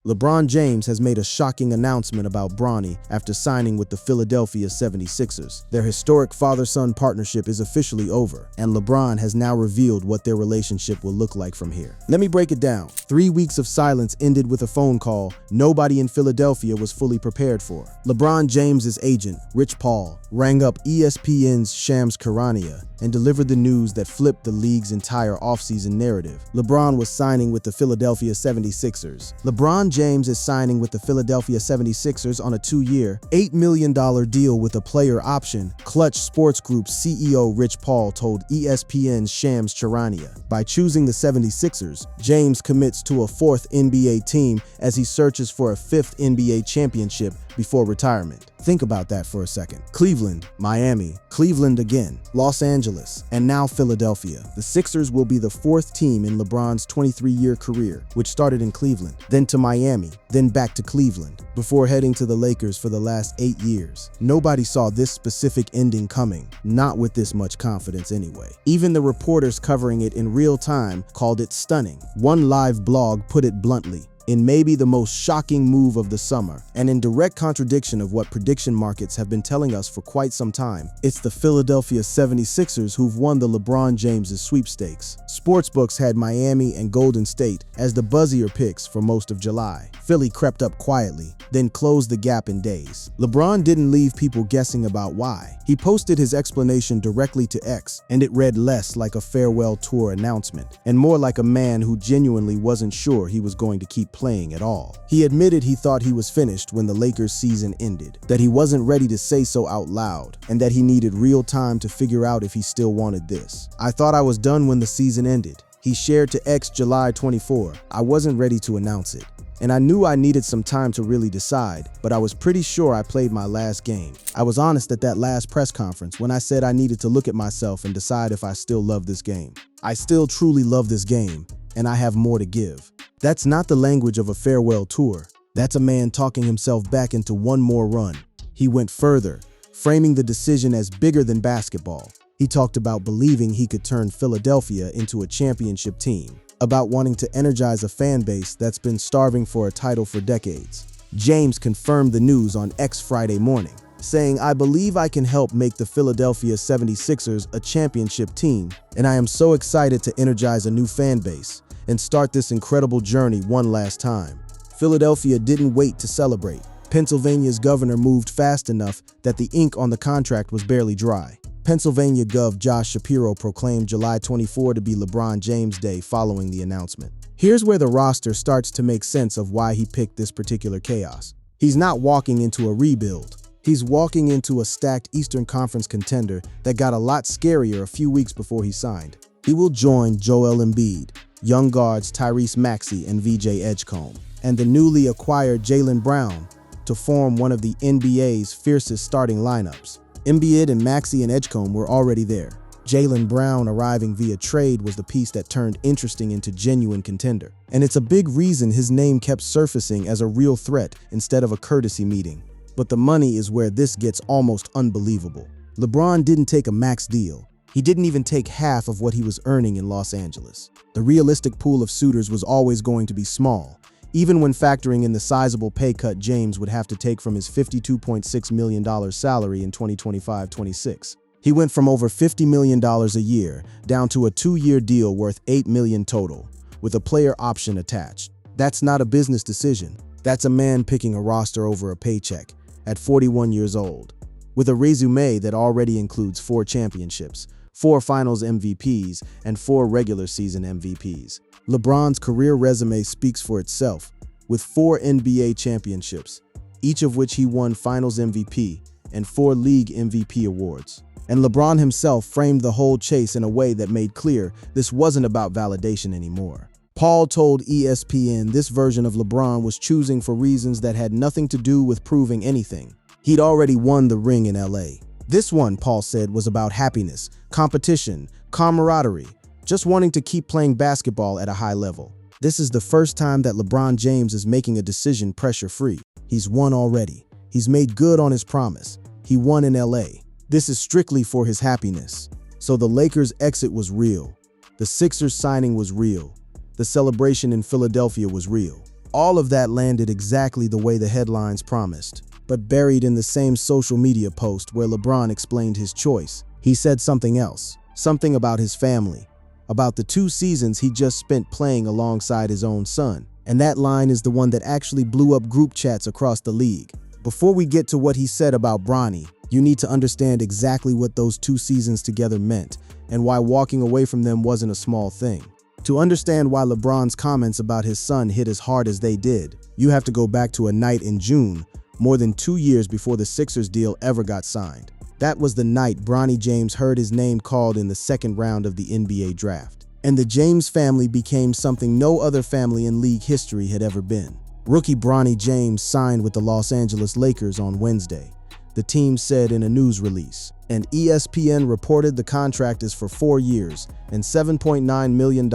LeBron James has made a shocking announcement about Bronny after signing with the Philadelphia 76ers. Their historic father-son partnership is officially over, and LeBron has now revealed what their relationship will look like from here. Let me break it down. 3 weeks of silence ended with a phone call nobody in Philadelphia was fully prepared for. LeBron James's agent, Rich Paul, rang up ESPN's Shams Charania and delivered the news that flipped the league's entire offseason narrative. LeBron was signing with the Philadelphia 76ers. LeBron James is signing with the Philadelphia 76ers on a 2-year, $8 million deal with a player option, Clutch Sports Group's CEO Rich Paul told ESPN's Shams Charania. By choosing the 76ers, James commits to a 4th NBA team as he searches for a 5th NBA championship before retirement. Think about that for a second. Cleveland, Miami, Cleveland again, Los Angeles, and now Philadelphia. The Sixers will be the 4th team in LeBron's 23-year career, which started in Cleveland, then to Miami, then back to Cleveland, before heading to the Lakers for the last 8 years. Nobody saw this specific ending coming, not with this much confidence anyway. Even the reporters covering it in real time called it stunning. One live blog put it bluntly, in maybe the most shocking move of the summer, and in direct contradiction of what prediction markets have been telling us for quite some time. It's the Philadelphia 76ers who've won the LeBron James' sweepstakes. Sportsbooks had Miami and Golden State as the buzzier picks for most of July. Philly crept up quietly, then closed the gap in days. LeBron didn't leave people guessing about why. He posted his explanation directly to X, and it read less like a farewell tour announcement, and more like a man who genuinely wasn't sure he was going to keep playing at all. He admitted he thought he was finished when the Lakers season ended, that he wasn't ready to say so out loud, and that he needed real time to figure out if he still wanted this. "I thought I was done when the season ended," he shared to X July 24. "I wasn't ready to announce it. And I knew I needed some time to really decide, but I was pretty sure I played my last game. I was honest at that last press conference when I said I needed to look at myself and decide if I still love this game. I still truly love this game, and I have more to give." That's not the language of a farewell tour. That's a man talking himself back into one more run. He went further, framing the decision as bigger than basketball. He talked about believing he could turn Philadelphia into a championship team, about wanting to energize a fan base that's been starving for a title for decades. James confirmed the news on X Friday morning, saying, "I believe I can help make the Philadelphia 76ers a championship team, and I am so excited to energize a new fan base and start this incredible journey one last time." Philadelphia didn't wait to celebrate. Pennsylvania's governor moved fast enough that the ink on the contract was barely dry. Pennsylvania Gov. Josh Shapiro proclaimed July 24 to be LeBron James Day following the announcement. Here's where the roster starts to make sense of why he picked this particular chaos. He's not walking into a rebuild. He's walking into a stacked Eastern Conference contender that got a lot scarier a few weeks before he signed. He will join Joel Embiid, young guards Tyrese Maxey and VJ Edgecombe, and the newly acquired Jaylen Brown to form one of the NBA's fiercest starting lineups. Embiid and Maxey and Edgecombe were already there. Jaylen Brown arriving via trade was the piece that turned interesting into genuine contender. And it's a big reason his name kept surfacing as a real threat instead of a courtesy meeting. But the money is where this gets almost unbelievable. LeBron didn't take a max deal. He didn't even take half of what he was earning in Los Angeles. The realistic pool of suitors was always going to be small, even when factoring in the sizable pay cut James would have to take from his $52.6 million salary in 2025-26. He went from over $50 million a year down to a 2-year deal worth $8 million total, with a player option attached. That's not a business decision. That's a man picking a roster over a paycheck at 41 years old, with a resume that already includes 4 championships, 4 finals MVPs, and 4 regular season MVPs. LeBron's career resume speaks for itself, with 4 NBA championships, each of which he won Finals MVP and 4 League MVP awards. And LeBron himself framed the whole chase in a way that made clear this wasn't about validation anymore. Paul told ESPN this version of LeBron was choosing for reasons that had nothing to do with proving anything. He'd already won the ring in LA. This one, Paul said, was about happiness, competition, camaraderie, just wanting to keep playing basketball at a high level. This is the first time that LeBron James is making a decision pressure-free. He's won already. He's made good on his promise. He won in LA. This is strictly for his happiness. So the Lakers' exit was real. The Sixers signing was real. The celebration in Philadelphia was real. All of that landed exactly the way the headlines promised. But buried in the same social media post where LeBron explained his choice, he said something else. Something about his family. About the 2 seasons he just spent playing alongside his own son. And that line is the one that actually blew up group chats across the league. Before we get to what he said about Bronny, you need to understand exactly what those 2 seasons together meant and why walking away from them wasn't a small thing. To understand why LeBron's comments about his son hit as hard as they did, you have to go back to a night in June, more than 2 years before the Sixers deal ever got signed. That was the night Bronny James heard his name called in the 2nd round of the NBA draft. And the James family became something no other family in league history had ever been. Rookie Bronny James signed with the Los Angeles Lakers on Wednesday, the team said in a news release, and ESPN reported the contract is for 4 years and $7.9 million.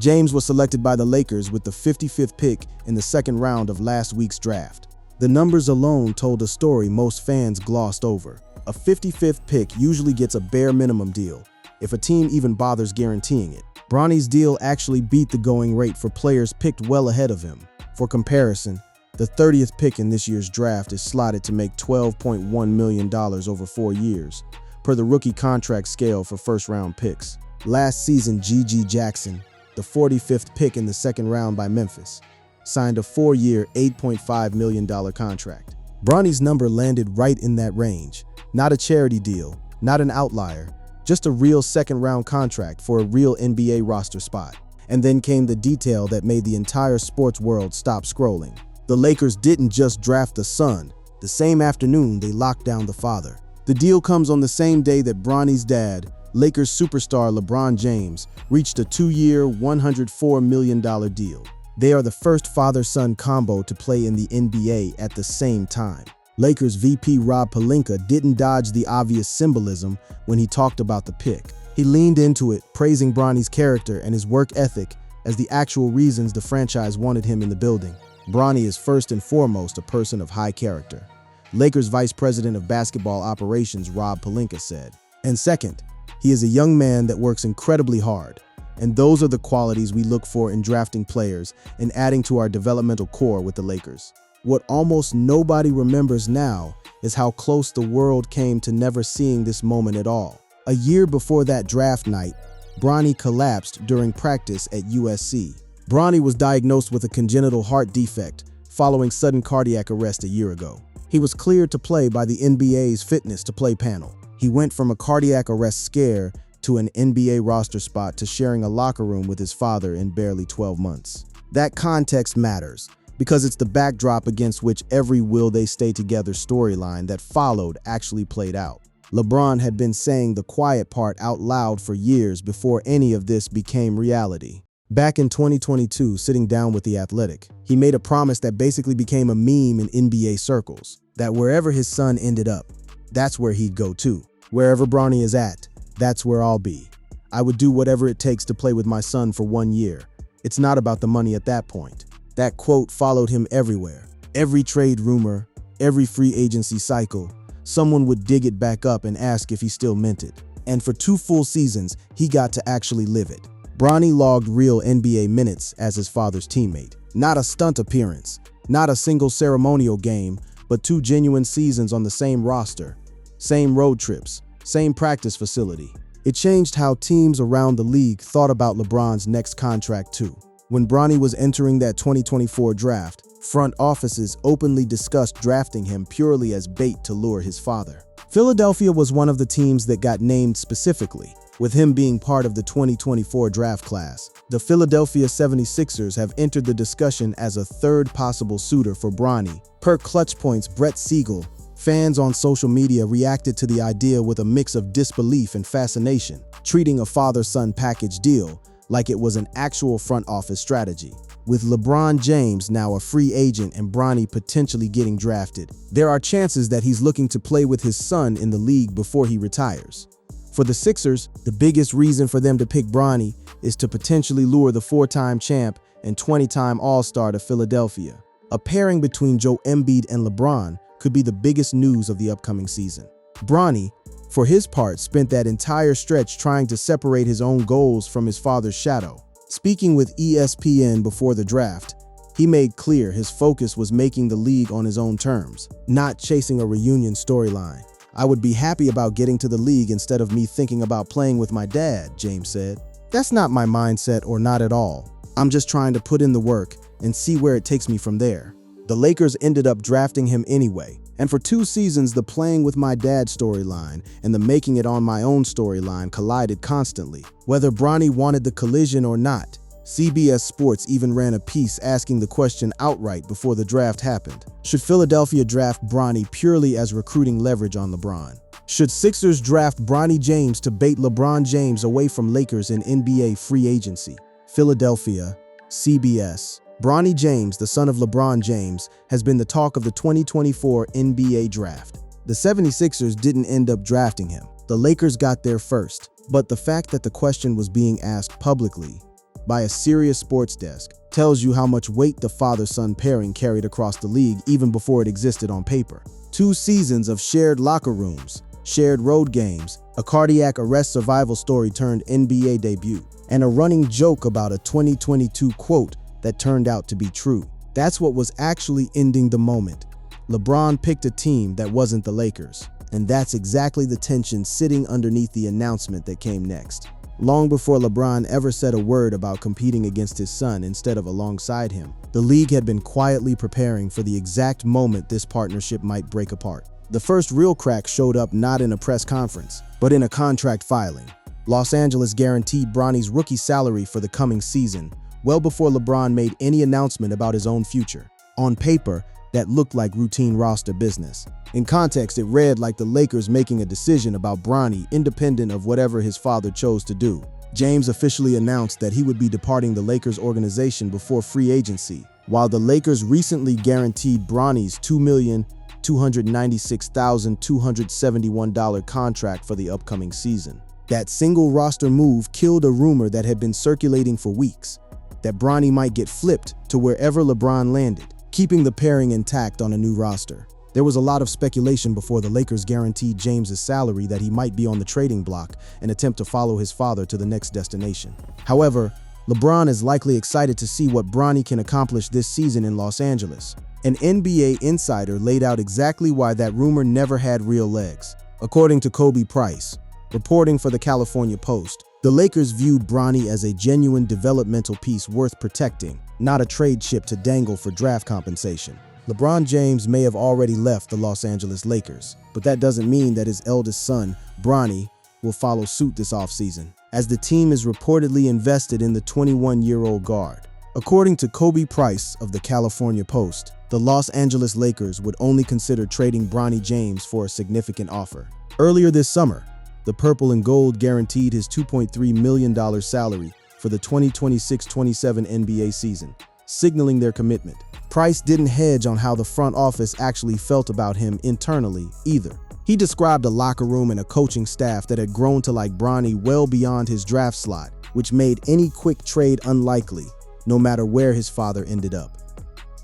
James was selected by the Lakers with the 55th pick in the 2nd round of last week's draft. The numbers alone told a story most fans glossed over. A 55th pick usually gets a bare minimum deal, if a team even bothers guaranteeing it. Bronny's deal actually beat the going rate for players picked well ahead of him. For comparison, the 30th pick in this year's draft is slotted to make $12.1 million over 4 years, per the rookie contract scale for first-round picks. Last season, G.G. Jackson, the 45th pick in the 2nd round by Memphis, signed a 4-year, $8.5 million contract. Bronny's number landed right in that range. Not a charity deal, not an outlier, just a real 2nd-round contract for a real NBA roster spot. And then came the detail that made the entire sports world stop scrolling. The Lakers didn't just draft the son. The same afternoon, they locked down the father. The deal comes on the same day that Bronny's dad, Lakers superstar LeBron James, reached a 2-year, $104 million deal. They are the first father-son combo to play in the NBA at the same time. Lakers VP Rob Pelinka didn't dodge the obvious symbolism when he talked about the pick. He leaned into it, praising Bronny's character and his work ethic as the actual reasons the franchise wanted him in the building. Bronny is first and foremost a person of high character, Lakers Vice President of Basketball Operations Rob Pelinka said. And second, he is a young man that works incredibly hard. And those are the qualities we look for in drafting players and adding to our developmental core with the Lakers. What almost nobody remembers now is how close the world came to never seeing this moment at all. A year before that draft night, Bronny collapsed during practice at USC. Bronny was diagnosed with a congenital heart defect following sudden cardiac arrest a year ago. He was cleared to play by the NBA's fitness to play panel. He went from a cardiac arrest scare to an NBA roster spot to sharing a locker room with his father in barely 12 months. That context matters because it's the backdrop against which every will they stay together storyline that followed actually played out. LeBron had been saying the quiet part out loud for years before any of this became reality. Back in 2022, sitting down with The Athletic, he made a promise that basically became a meme in NBA circles, that wherever his son ended up, that's where he'd go too. Wherever Bronny is at, that's where I'll be. I would do whatever it takes to play with my son for 1 year. It's not about the money at that point. That quote followed him everywhere. Every trade rumor, every free agency cycle, someone would dig it back up and ask if he still meant it. And for 2 full seasons, he got to actually live it. Bronny logged real NBA minutes as his father's teammate. Not a stunt appearance, not a single ceremonial game, but 2 genuine seasons on the same roster, same road trips, same practice facility. It changed how teams around the league thought about LeBron's next contract too. When Bronny was entering that 2024 draft, front offices openly discussed drafting him purely as bait to lure his father. Philadelphia was one of the teams that got named specifically, with him being part of the 2024 draft class. The Philadelphia 76ers have entered the discussion as a third possible suitor for Bronny. Per Clutch Point's Brett Siegel, fans on social media reacted to the idea with a mix of disbelief and fascination, treating a father-son package deal like it was an actual front office strategy. With LeBron James now a free agent and Bronny potentially getting drafted, there are chances that he's looking to play with his son in the league before he retires. For the Sixers, the biggest reason for them to pick Bronny is to potentially lure the 4-time champ and 20-time All-Star to Philadelphia. A pairing between Joel Embiid and LeBron could be the biggest news of the upcoming season. Bronny, for his part, spent that entire stretch trying to separate his own goals from his father's shadow. Speaking with ESPN before the draft, He made clear his focus was making the league on his own terms, not chasing a reunion storyline. "I would be happy about getting to the league instead of me thinking about playing with my dad," James said. "That's not my mindset, or not at all. I'm just trying to put in the work and see where it takes me from there." The Lakers ended up drafting him anyway, and for 2 seasons the playing with my dad storyline and the making it on my own storyline collided constantly. Whether Bronny wanted the collision or not, CBS Sports even ran a piece asking the question outright before the draft happened. Should Philadelphia draft Bronny purely as recruiting leverage on LeBron? Should Sixers draft Bronny James to bait LeBron James away from Lakers in NBA free agency? Philadelphia, CBS. Bronny James, the son of LeBron James, has been the talk of the 2024 NBA draft. The 76ers didn't end up drafting him. The Lakers got there first. But the fact that the question was being asked publicly by a serious sports desk tells you how much weight the father-son pairing carried across the league even before it existed on paper. 2 seasons of shared locker rooms, shared road games, a cardiac arrest survival story turned NBA debut, and a running joke about a 2022 quote that turned out to be true. That's what was actually ending the moment. LeBron picked a team that wasn't the Lakers, and that's exactly the tension sitting underneath the announcement that came next. Long before LeBron ever said a word about competing against his son instead of alongside him, the league had been quietly preparing for the exact moment this partnership might break apart. The first real crack showed up not in a press conference, but in a contract filing. Los Angeles guaranteed Bronny's rookie salary for the coming season, well before LeBron made any announcement about his own future. On paper, that looked like routine roster business. In context, it read like the Lakers making a decision about Bronny independent of whatever his father chose to do. James officially announced that he would be departing the Lakers organization before free agency, while the Lakers recently guaranteed Bronny's $2,296,271 contract for the upcoming season. That single roster move killed a rumor that had been circulating for weeks, that Bronny might get flipped to wherever LeBron landed, keeping the pairing intact on a new roster. There was a lot of speculation before the Lakers guaranteed James's salary that he might be on the trading block and attempt to follow his father to the next destination. However, LeBron is likely excited to see what Bronny can accomplish this season in Los Angeles. An NBA insider laid out exactly why that rumor never had real legs. According to Kobe Price, reporting for the California Post, the Lakers viewed Bronny as a genuine developmental piece worth protecting, not a trade chip to dangle for draft compensation. LeBron James may have already left the Los Angeles Lakers, but that doesn't mean that his eldest son, Bronny, will follow suit this offseason, as the team is reportedly invested in the 21-year-old guard. According to Kobe Price of the California Post, the Los Angeles Lakers would only consider trading Bronny James for a significant offer. Earlier this summer, the Purple and Gold guaranteed his $2.3 million salary for the 2026-27 NBA season, signaling their commitment. Price didn't hedge on how the front office actually felt about him internally either. He described a locker room and a coaching staff that had grown to like Bronny well beyond his draft slot, which made any quick trade unlikely, no matter where his father ended up.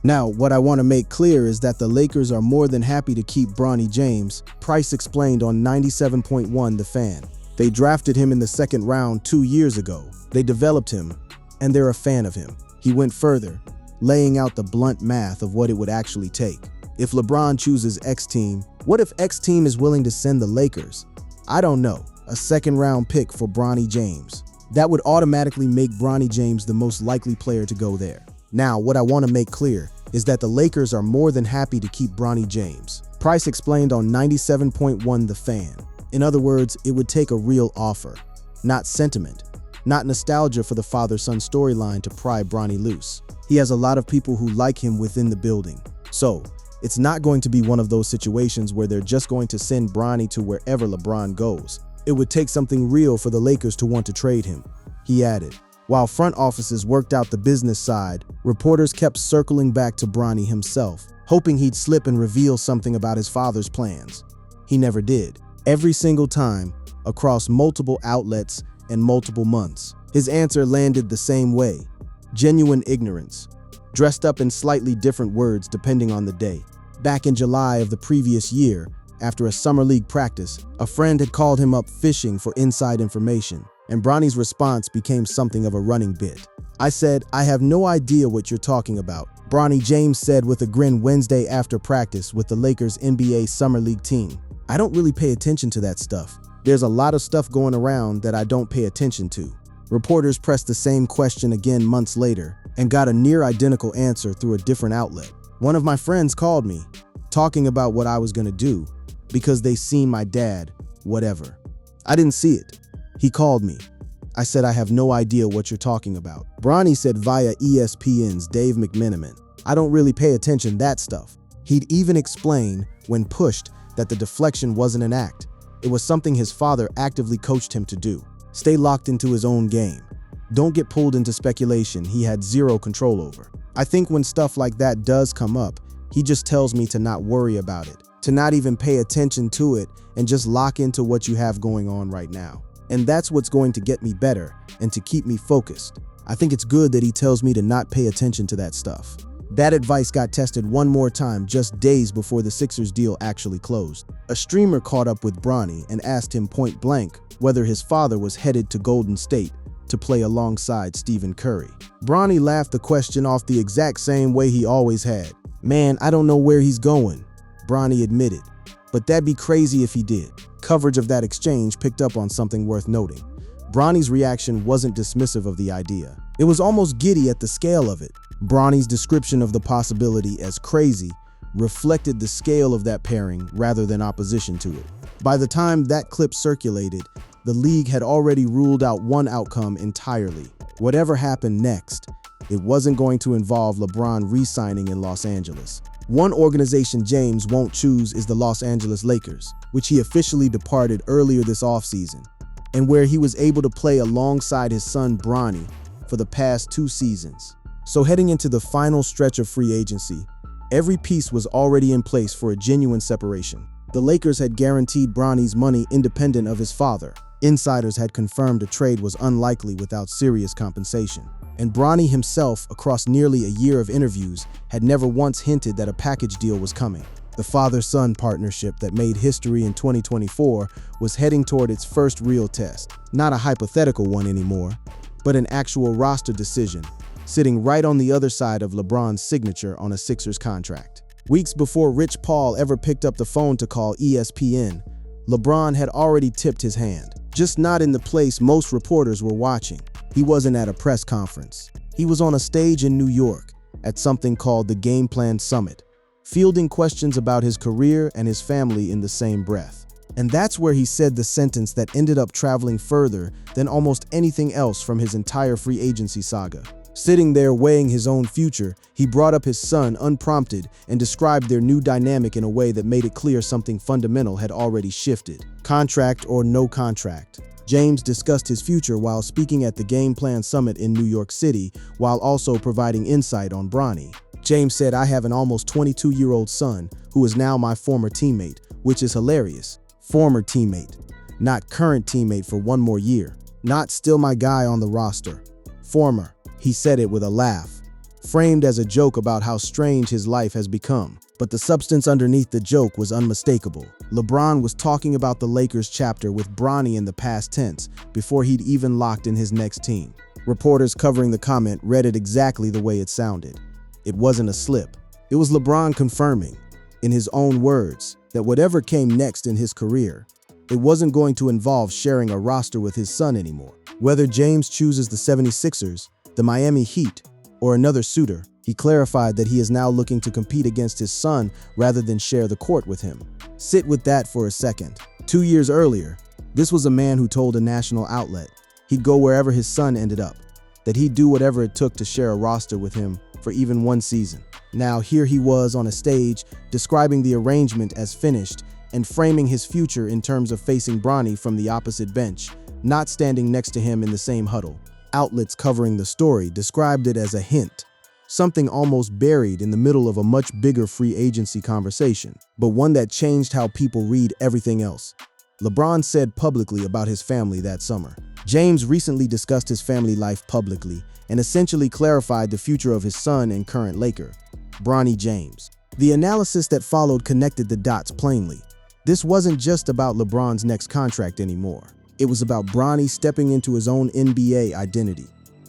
Now, what I want to make clear is that the Lakers are more than happy to keep Bronny James, Price explained on 97.1 The Fan. They drafted him in the 2nd round 2 years ago. They developed him, and they're a fan of him. He went further, laying out the blunt math of what it would actually take. If LeBron chooses X team, what if X team is willing to send the Lakers, I don't know, a 2nd round pick for Bronny James? That would automatically make Bronny James the most likely player to go there. Now, what I want to make clear is that the Lakers are more than happy to keep Bronny James. Price explained on 97.1 The Fan. In other words, it would take a real offer, not sentiment, not nostalgia for the father-son storyline to pry Bronny loose. He has a lot of people who like him within the building. So, it's not going to be one of those situations where they're just going to send Bronny to wherever LeBron goes. It would take something real for the Lakers to want to trade him, he added. While front offices worked out the business side, reporters kept circling back to Bronny himself, hoping he'd slip and reveal something about his father's plans. He never did. Every single time, across multiple outlets and multiple months, his answer landed the same way: genuine ignorance, dressed up in slightly different words depending on the day. Back in July of the previous year, after a summer league practice, a friend had called him up fishing for inside information, and Bronny's response became something of a running bit. "I said, I have no idea what you're talking about. Bronny James said with a grin Wednesday after practice with the Lakers' NBA Summer League team. "I don't really pay attention to that stuff. There's a lot of stuff going around that I don't pay attention to." Reporters pressed the same question again months later and got a near-identical answer through a different outlet. "One of my friends called me, talking about what I was gonna do, because they seen my dad, whatever. I didn't see it. He called me. I said I have no idea what you're talking about." Bronny said via ESPN's Dave McMenamin, "I don't really pay attention to that stuff." He'd even explain, when pushed, that the deflection wasn't an act. It was something his father actively coached him to do. Stay locked into his own game. Don't get pulled into speculation he had zero control over. I think when stuff like that does come up, he just tells me to not worry about it, to not even pay attention to it and just lock into what you have going on right now. And that's what's going to get me better and to keep me focused. I think it's good that he tells me to not pay attention to that stuff. That advice got tested one more time just days before the Sixers deal actually closed. A streamer caught up with Bronny and asked him point blank whether his father was headed to Golden State to play alongside Stephen Curry. Bronny laughed the question off the exact same way he always had. "Man, I don't know where he's going," Bronny admitted, "but that'd be crazy if he did." Coverage of that exchange picked up on something worth noting. Bronny's reaction wasn't dismissive of the idea. It was almost giddy at the scale of it. Bronny's description of the possibility as crazy reflected the scale of that pairing rather than opposition to it. By the time that clip circulated, the league had already ruled out one outcome entirely. Whatever happened next, it wasn't going to involve LeBron re-signing in Los Angeles. One organization James won't choose is the Los Angeles Lakers, which he officially departed earlier this offseason, and where he was able to play alongside his son Bronny for the past 2 seasons. So heading into the final stretch of free agency, every piece was already in place for a genuine separation. The Lakers had guaranteed Bronny's money independent of his father. Insiders had confirmed a trade was unlikely without serious compensation. And Bronny himself, across nearly a year of interviews, had never once hinted that a package deal was coming. The father-son partnership that made history in 2024 was heading toward its first real test. Not a hypothetical one anymore, but an actual roster decision, sitting right on the other side of LeBron's signature on a Sixers contract. Weeks before Rich Paul ever picked up the phone to call ESPN, LeBron had already tipped his hand, just not in the place most reporters were watching. He wasn't at a press conference. He was on a stage in New York at something called the Game Plan Summit, fielding questions about his career and his family in the same breath. And that's where he said the sentence that ended up traveling further than almost anything else from his entire free agency saga. Sitting there weighing his own future, he brought up his son unprompted and described their new dynamic in a way that made it clear something fundamental had already shifted. Contract or no contract. James discussed his future while speaking at the Game Plan Summit in New York City, while also providing insight on Bronny. James said, "I have an almost 22-year-old son who is now my former teammate, which is hilarious. Former teammate, not current teammate for one more year. Not still my guy on the roster. Former." He said it with a laugh, framed as a joke about how strange his life has become. But the substance underneath the joke was unmistakable. LeBron was talking about the Lakers chapter with Bronny in the past tense before he'd even locked in his next team. Reporters covering the comment read it exactly the way it sounded. It wasn't a slip. It was LeBron confirming, in his own words, that whatever came next in his career, it wasn't going to involve sharing a roster with his son anymore. Whether James chooses the 76ers, the Miami Heat, or another suitor, he clarified that he is now looking to compete against his son rather than share the court with him. Sit with that for a second. 2 years earlier, this was a man who told a national outlet he'd go wherever his son ended up, that he'd do whatever it took to share a roster with him for even one season. Now here he was on a stage describing the arrangement as finished and framing his future in terms of facing Bronny from the opposite bench, not standing next to him in the same huddle. Outlets covering the story described it as a hint, something almost buried in the middle of a much bigger free agency conversation, but one that changed how people read everything else. LeBron said publicly about his family that summer. James recently discussed his family life publicly and essentially clarified the future of his son and current Laker, Bronny James. The analysis that followed connected the dots plainly. This wasn't just about LeBron's next contract anymore. It was about Bronny stepping into his own NBA identity,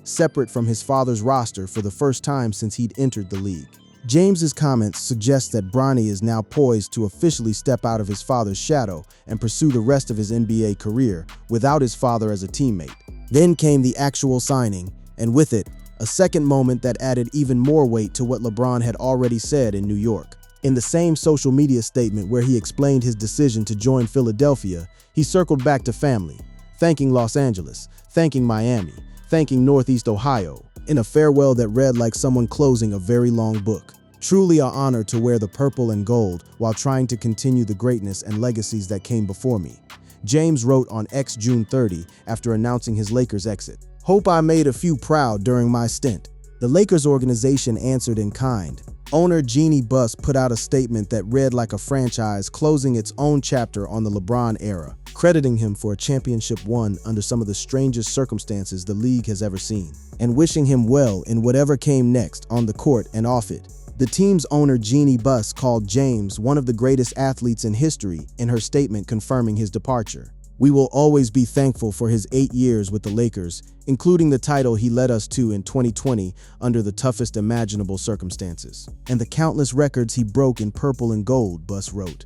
separate from his father's roster for the first time since he'd entered the league. James's comments suggest that Bronny is now poised to officially step out of his father's shadow and pursue the rest of his NBA career without his father as a teammate. Then came the actual signing, and with it, a second moment that added even more weight to what LeBron had already said in New York. In the same social media statement where he explained his decision to join Philadelphia, he circled back to family, thanking Los Angeles, thanking Miami, thanking Northeast Ohio, in a farewell that read like someone closing a very long book. Truly an honor to wear the purple and gold while trying to continue the greatness and legacies that came before me, James wrote on X June 30 after announcing his Lakers exit. Hope I made a few proud during my stint. The Lakers organization answered in kind. Owner Jeannie Buss put out a statement that read like a franchise closing its own chapter on the LeBron era, crediting him for a championship won under some of the strangest circumstances the league has ever seen, and wishing him well in whatever came next on the court and off it. The team's owner Jeannie Buss called James one of the greatest athletes in history in her statement confirming his departure. We will always be thankful for his 8 years with the Lakers, including the title he led us to in 2020 under the toughest imaginable circumstances, and the countless records he broke in purple and gold, Buss wrote.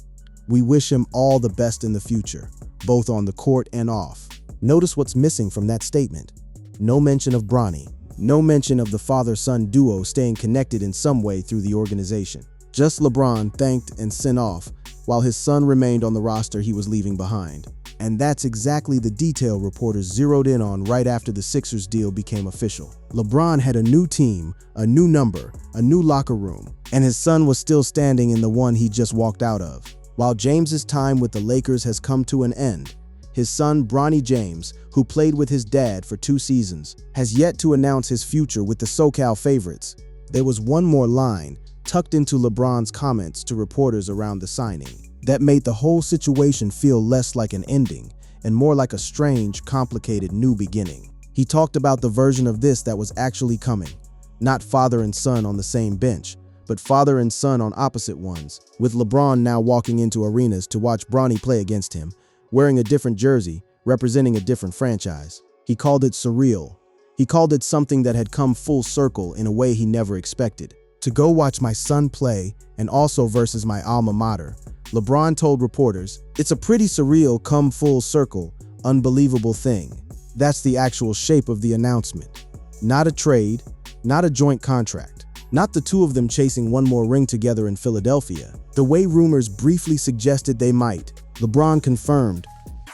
We wish him all the best in the future, both on the court and off. Notice what's missing from that statement. No mention of Bronny. No mention of the father-son duo staying connected in some way through the organization. Just LeBron thanked and sent off, while his son remained on the roster he was leaving behind. And that's exactly the detail reporters zeroed in on right after the Sixers deal became official. LeBron had a new team, a new number, a new locker room, and his son was still standing in the one he just walked out of. While James's time with the Lakers has come to an end, his son Bronny James, who played with his dad for 2 seasons, has yet to announce his future with the SoCal favorites. There was one more line tucked into LeBron's comments to reporters around the signing that made the whole situation feel less like an ending and more like a strange, complicated new beginning. He talked about the version of this that was actually coming, not father and son on the same bench, but father and son on opposite ones, with LeBron now walking into arenas to watch Bronny play against him, wearing a different jersey, representing a different franchise. He called it surreal. He called it something that had come full circle in a way he never expected. To go watch my son play, and also versus my alma mater, LeBron told reporters, it's a pretty surreal, come full circle, unbelievable thing. That's the actual shape of the announcement. Not a trade, not a joint contract, not the two of them chasing one more ring together in Philadelphia, the way rumors briefly suggested they might. LeBron confirmed,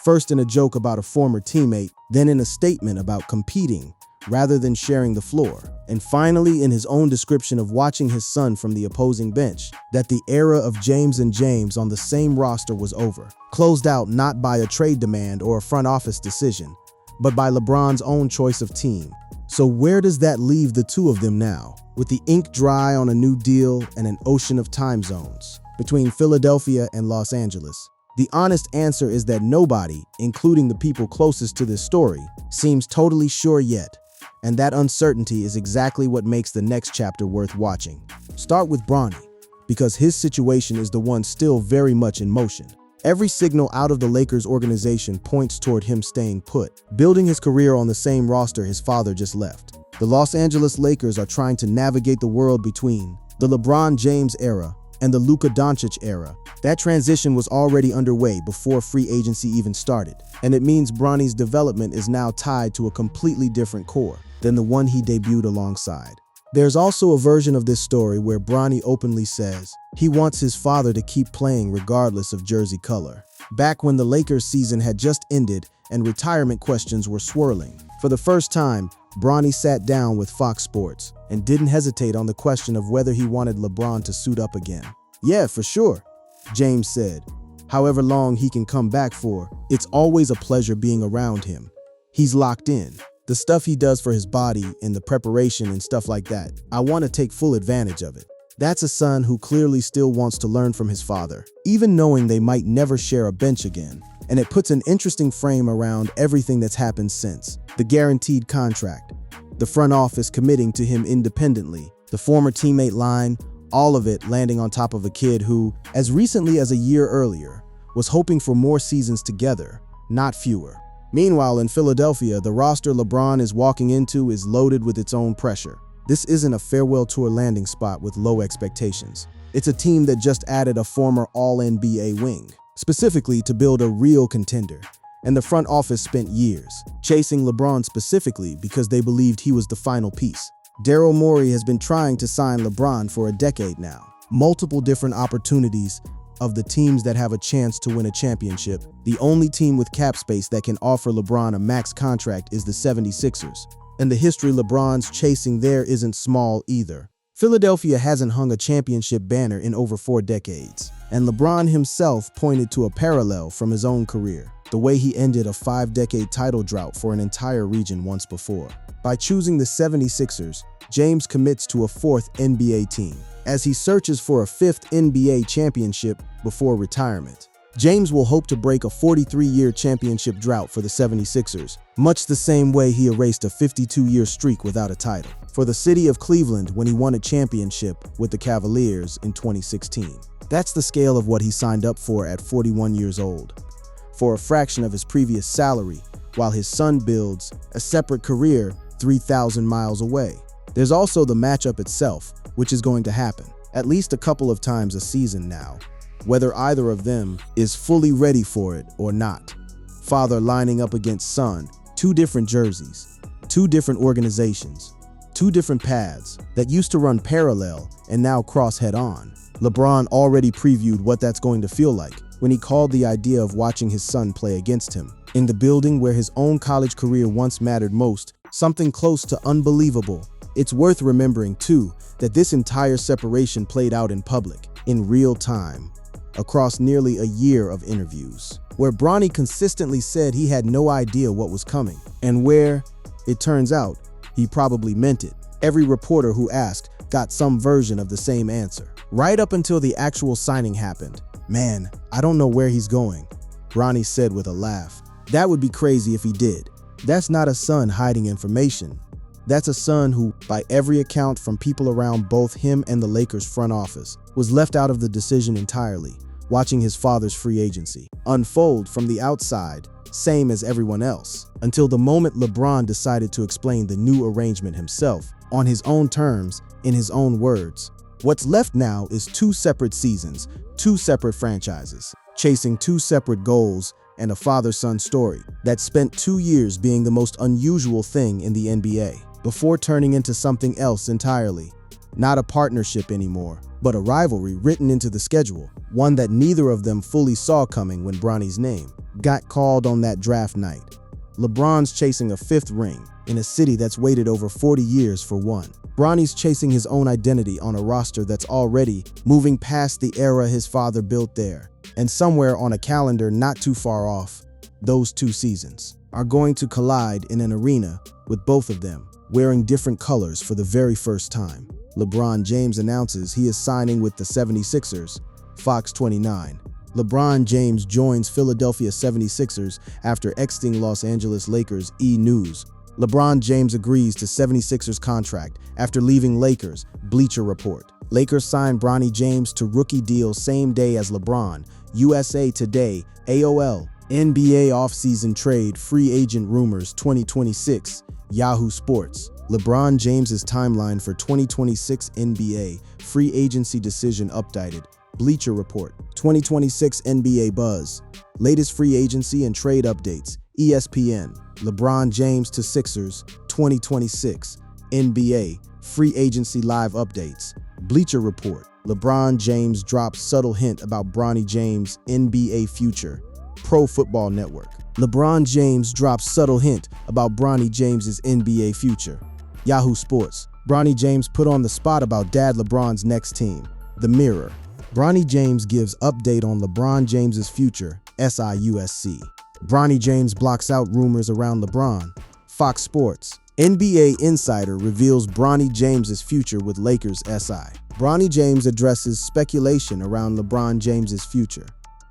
first in a joke about a former teammate, then in a statement about competing rather than sharing the floor, and finally in his own description of watching his son from the opposing bench, that the era of James and James on the same roster was over, closed out not by a trade demand or a front office decision, but by LeBron's own choice of team. So where does that leave the two of them now, with the ink dry on a new deal and an ocean of time zones between Philadelphia and Los Angeles? The honest answer is that nobody, including the people closest to this story, seems totally sure yet. And that uncertainty is exactly what makes the next chapter worth watching. Start with Bronny, because his situation is the one still very much in motion. Every signal out of the Lakers organization points toward him staying put, building his career on the same roster his father just left. The Los Angeles Lakers are trying to navigate the world between the LeBron James era and the Luka Doncic era. That transition was already underway before free agency even started, and it means Bronny's development is now tied to a completely different core than the one he debuted alongside. There's also a version of this story where Bronny openly says he wants his father to keep playing regardless of jersey color. Back when the Lakers season had just ended and retirement questions were swirling, for the first time, Bronny sat down with Fox Sports and didn't hesitate on the question of whether he wanted LeBron to suit up again. Yeah, for sure, James said. However long he can come back for, it's always a pleasure being around him. He's locked in. The stuff he does for his body and the preparation and stuff like that, I want to take full advantage of it. That's a son who clearly still wants to learn from his father, even knowing they might never share a bench again. And it puts an interesting frame around everything that's happened since. The guaranteed contract, the front office committing to him independently, the former teammate line, all of it landing on top of a kid who, as recently as a year earlier, was hoping for more seasons together, not fewer. Meanwhile, in Philadelphia, the roster LeBron is walking into is loaded with its own pressure. This isn't a farewell tour landing spot with low expectations. It's a team that just added a former All-NBA wing, specifically to build a real contender. And the front office spent years chasing LeBron specifically because they believed he was the final piece. Daryl Morey has been trying to sign LeBron for a decade now. Multiple different opportunities of the teams that have a chance to win a championship. The only team with cap space that can offer LeBron a max contract is the 76ers. And the history LeBron's chasing there isn't small either. Philadelphia hasn't hung a championship banner in over 4 decades. And LeBron himself pointed to a parallel from his own career, the way he ended a 5-decade title drought for an entire region once before. By choosing the 76ers, James commits to a 4th NBA team, as he searches for a 5th NBA championship before retirement. James will hope to break a 43-year championship drought for the 76ers, much the same way he erased a 52-year streak without a title for the city of Cleveland when he won a championship with the Cavaliers in 2016. That's the scale of what he signed up for at 41 years old, for a fraction of his previous salary, while his son builds a separate career 3,000 miles away. There's also the matchup itself, which is going to happen at least a couple of times a season now, whether either of them is fully ready for it or not. Father lining up against son, 2 different jerseys, 2 different organizations, 2 different paths that used to run parallel and now cross head-on. LeBron already previewed what that's going to feel like when he called the idea of watching his son play against him in the building where his own college career once mattered most, something close to unbelievable. It's worth remembering, too, that this entire separation played out in public, in real time, across nearly a year of interviews, where Bronny consistently said he had no idea what was coming, and where, it turns out, he probably meant it. Every reporter who asked got some version of the same answer, right up until the actual signing happened. "Man, I don't know where he's going," Bronny said with a laugh. "That would be crazy if he did. That's not a son hiding information. That's a son who, by every account from people around both him and the Lakers front office, was left out of the decision entirely, watching his father's free agency unfold from the outside, same as everyone else, until the moment LeBron decided to explain the new arrangement himself, on his own terms, in his own words. What's left now is 2 separate seasons, 2 separate franchises, chasing 2 separate goals, and a father-son story that spent 2 years being the most unusual thing in the NBA, before turning into something else entirely. Not a partnership anymore, but a rivalry written into the schedule, one that neither of them fully saw coming when Bronny's name got called on that draft night. LeBron's chasing a 5th ring in a city that's waited over 40 years for one. Bronny's chasing his own identity on a roster that's already moving past the era his father built there. And somewhere on a calendar not too far off, those 2 seasons are going to collide in an arena with both of them wearing different colors for the very first time. LeBron James announces he is signing with the 76ers, Fox 29. LeBron James joins Philadelphia 76ers after exiting Los Angeles Lakers. E! News. LeBron James agrees to 76ers contract after leaving Lakers, Bleacher Report. Lakers signed Bronny James to rookie deal same day as LeBron. USA Today, AOL. NBA offseason trade, free agent rumors 2026, Yahoo Sports. LeBron James's timeline for 2026 NBA free agency decision updated. Bleacher Report. 2026 NBA buzz. Latest free agency and trade updates. ESPN. LeBron James to Sixers 2026 NBA free agency live updates. Bleacher Report. LeBron James drops subtle hint about Bronny James' NBA future. Pro Football Network. LeBron James drops subtle hint about Bronny James' NBA future. Yahoo Sports. Bronny James put on the spot about Dad LeBron's next team. The Mirror. Bronny James gives update on LeBron James' future. SIUSC. Bronny James blocks out rumors around LeBron. Fox Sports. NBA Insider reveals Bronny James' future with Lakers SI. Bronny James addresses speculation around LeBron James' future.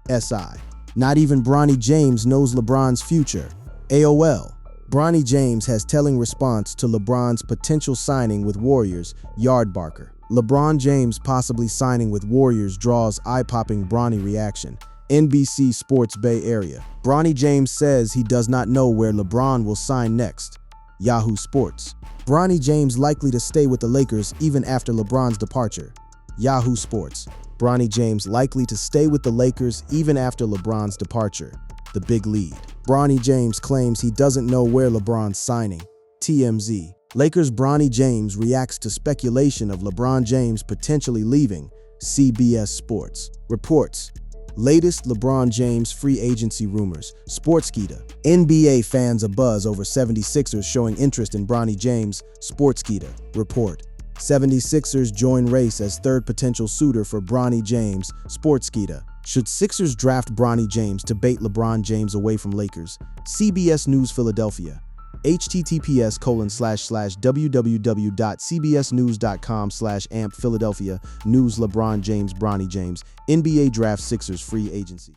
SI. Not even Bronny James knows LeBron's future. AOL. Bronny James has telling response to LeBron's potential signing with Warriors. Yardbarker. LeBron James possibly signing with Warriors draws eye-popping Bronny reaction. NBC Sports Bay Area. Bronny James says he does not know where LeBron will sign next. Yahoo Sports. Bronny James likely to stay with the Lakers even after LeBron's departure. Yahoo Sports. Bronny James likely to stay with the Lakers even after LeBron's departure. The big lead. Bronny James claims he doesn't know where LeBron's signing. TMZ. Lakers' Bronny James reacts to speculation of LeBron James potentially leaving. CBS Sports. Reports. Latest LeBron James free agency rumors. Sportskeeda. NBA fans abuzz over 76ers showing interest in Bronny James. Sportskeeda. Report. 76ers join race as third potential suitor for Bronny James. Sportskeeda. Should Sixers draft Bronny James to bait LeBron James away from Lakers? CBS News Philadelphia. https://www.cbsnews.com/amp Philadelphia News LeBron James Bronny James NBA Draft Sixers free agency.